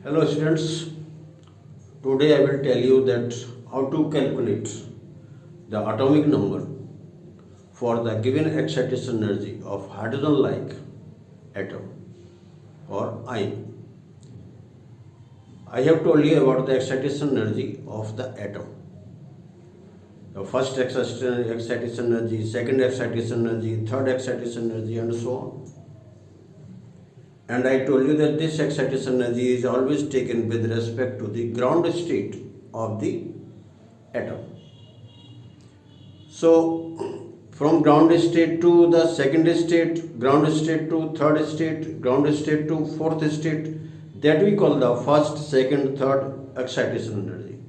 Hello students, today I will tell you that how to calculate the atomic number for the given excitation energy of hydrogen-like atom or ion. I have told you about the excitation energy of the atom. The first excitation energy, second excitation energy, third excitation energy and so on. And I told you that this excitation energy is always taken with respect to the ground state of the atom. So, from ground state to the second state, ground state to third state, ground state to fourth state, that we call the first, second, third excitation energy.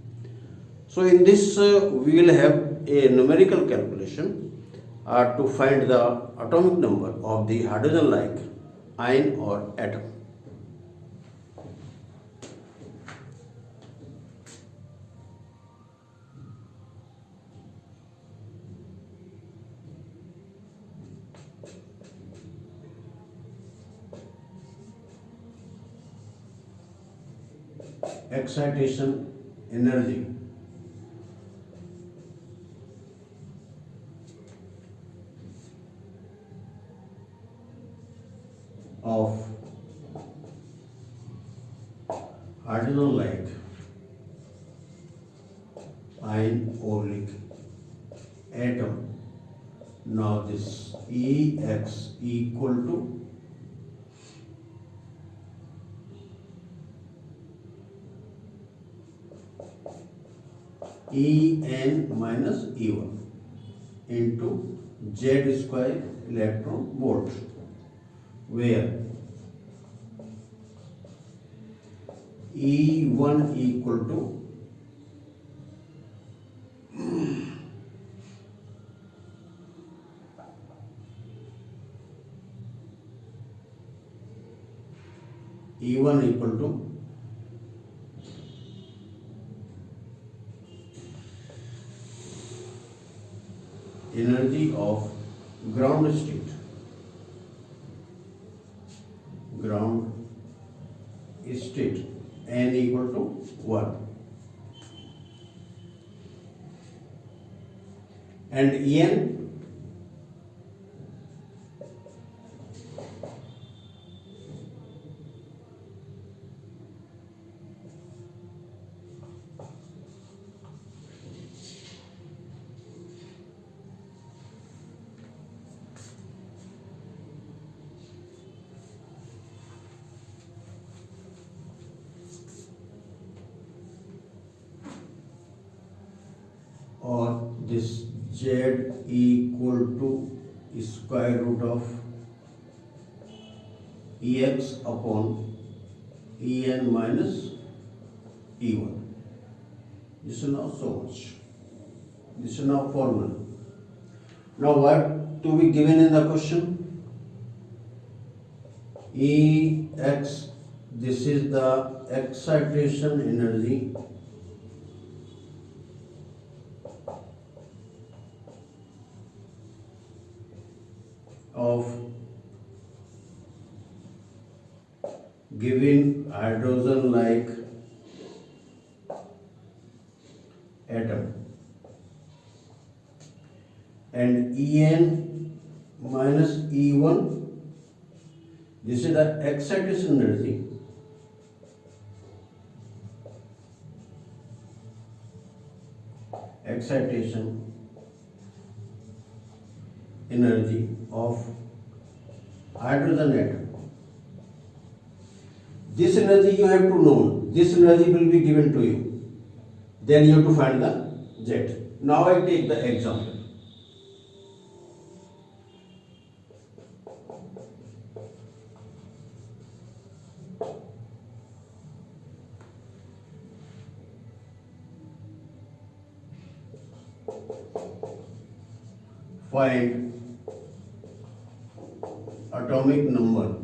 So, in this we will have a numerical calculation to find the atomic number of the hydrogen-like ion or atom. Excitation energy of hydrogen-like ion or atom. Now this Ex equal to En minus E1 into Z square electron volt, where E1 equal to E1 equal to energy of ground state, N equal to 1, and En or this Z equal to square root of Ex upon En minus E1. This is now so much. This is now formula. Now what to be given in the question? Ex, this is the excitation energy of given hydrogen-like atom, and En minus E1, this is the excitation energy of hydrogen atom. This energy you have to know. This energy will be given to you. Then you have to find the Z. Now I take the example. Find atomic number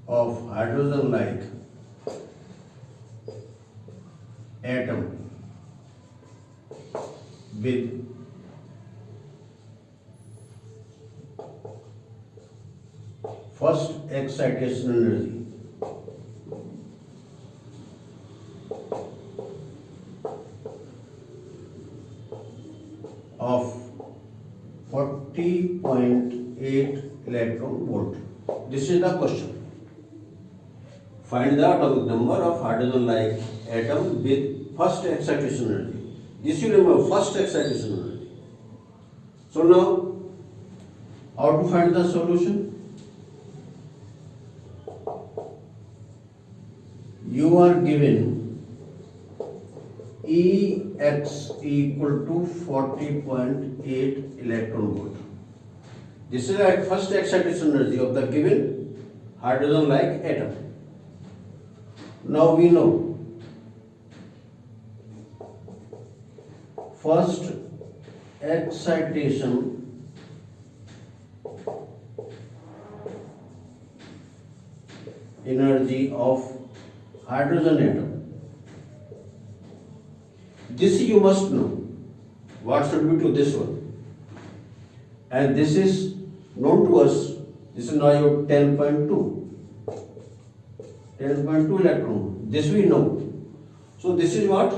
of hydrogen-like atom with first excitation energy of 40.8 electron volt. This is the question. Find the atomic number of hydrogen-like atom with first excitation energy. This you remember, first excitation energy. So now, how to find the solution? You are given Ex equal to 40.8 electron volt. This is the first excitation energy of the given hydrogen-like atom. Now we know first excitation energy of hydrogen atom. This you must know. What should be to this one? And this is known to us. This is now your 10.2. 10.2 electron. This we know. So this is what?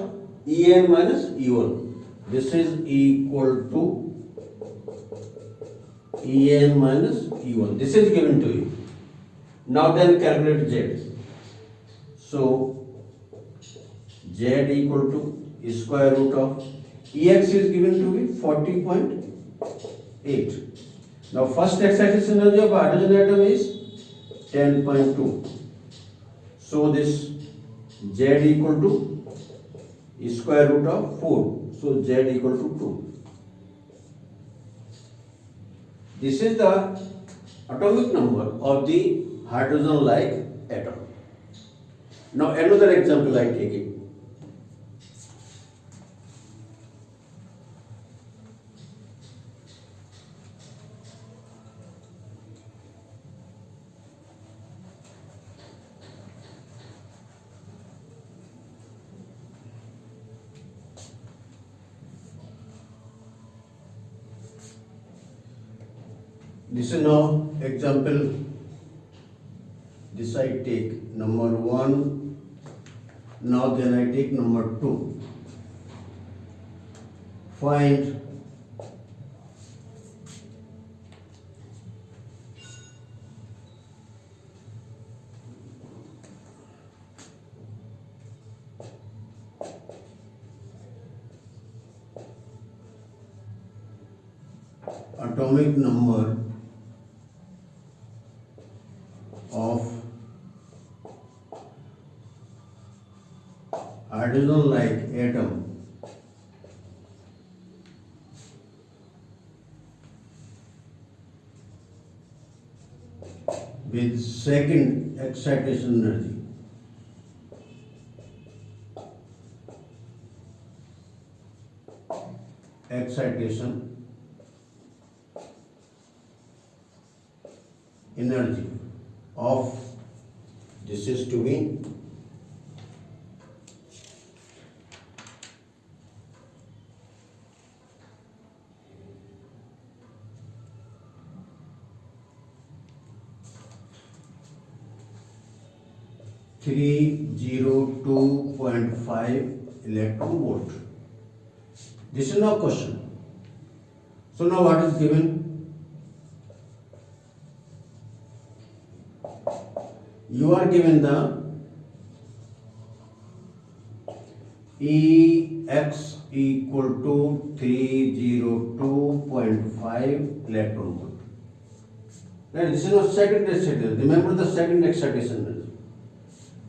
En minus E1. This is equal to En minus E1. This is given to you. Now then calculate Z. So Z equal to square root of Ex is given to be 40.8. Now first excitation energy of hydrogen atom is 10.2. So this Z equal to square root of 4. So Z equal to 2. This is the atomic number of the hydrogen-like atom. Now another example I take it. This is now example. This I take number 1. Now then I take number 2. Find atomic number of hydrogen-like atom with second excitation energy. Excitation energy of, this is to be (302.5 electron volt). This is now question. So now what is given? You are given the Ex equal to 302.5 electron volt. Now this is our second excitation. Remember the second excitation.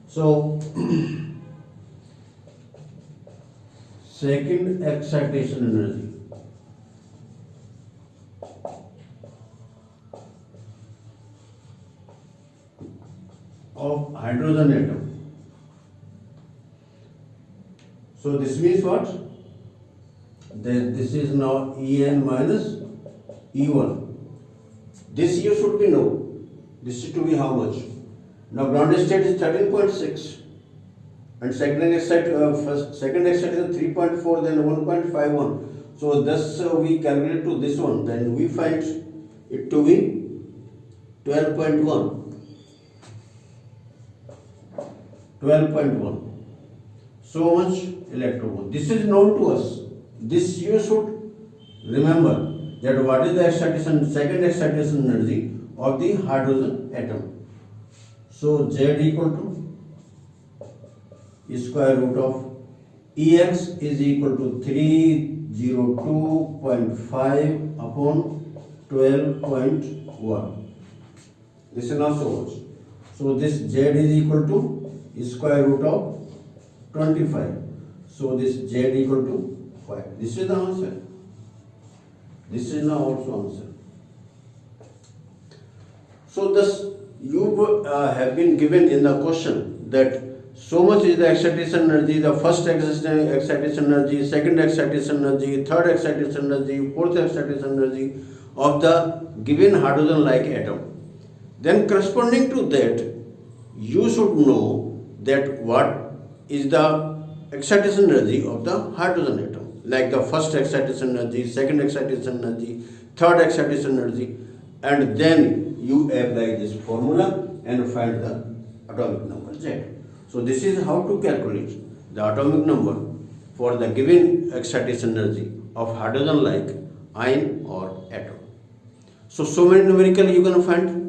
So second excitation energy of hydrogen atom. So this means what? Then this is now En minus E1. This you should be know. This is to be how much? Now ground state is 13.6. and second excitation 3.4, then 1.51. So thus we calculate to this one, then we find it to be 12.1. 12.1. So much electron volt. This is known to us. This you should remember, that what is the excitation, second excitation energy of the hydrogen atom. So Z equal to square root of Ex is equal to 302.5 upon 12.1. This is also much. So this Z is equal to square root of 25. So this Z equal to 5. This is the answer. This is now also answer. So thus you have been given in the question that so much is the excitation energy, the first excitation energy, second excitation energy, third excitation energy, fourth excitation energy of the given hydrogen-like atom. Then corresponding to that, you should know that what is the excitation energy of the hydrogen atom, like the first excitation energy, second excitation energy, third excitation energy, and then you apply this formula and find the atomic number Z. So this is how to calculate the atomic number for the given excitation energy of hydrogen-like ion or atom. So many numerical you can find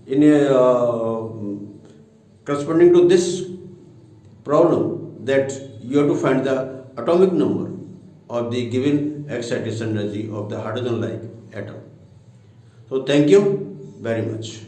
in a corresponding to this problem, that you have to find the atomic number of the given excitation energy of the hydrogen-like atom. So thank you very much.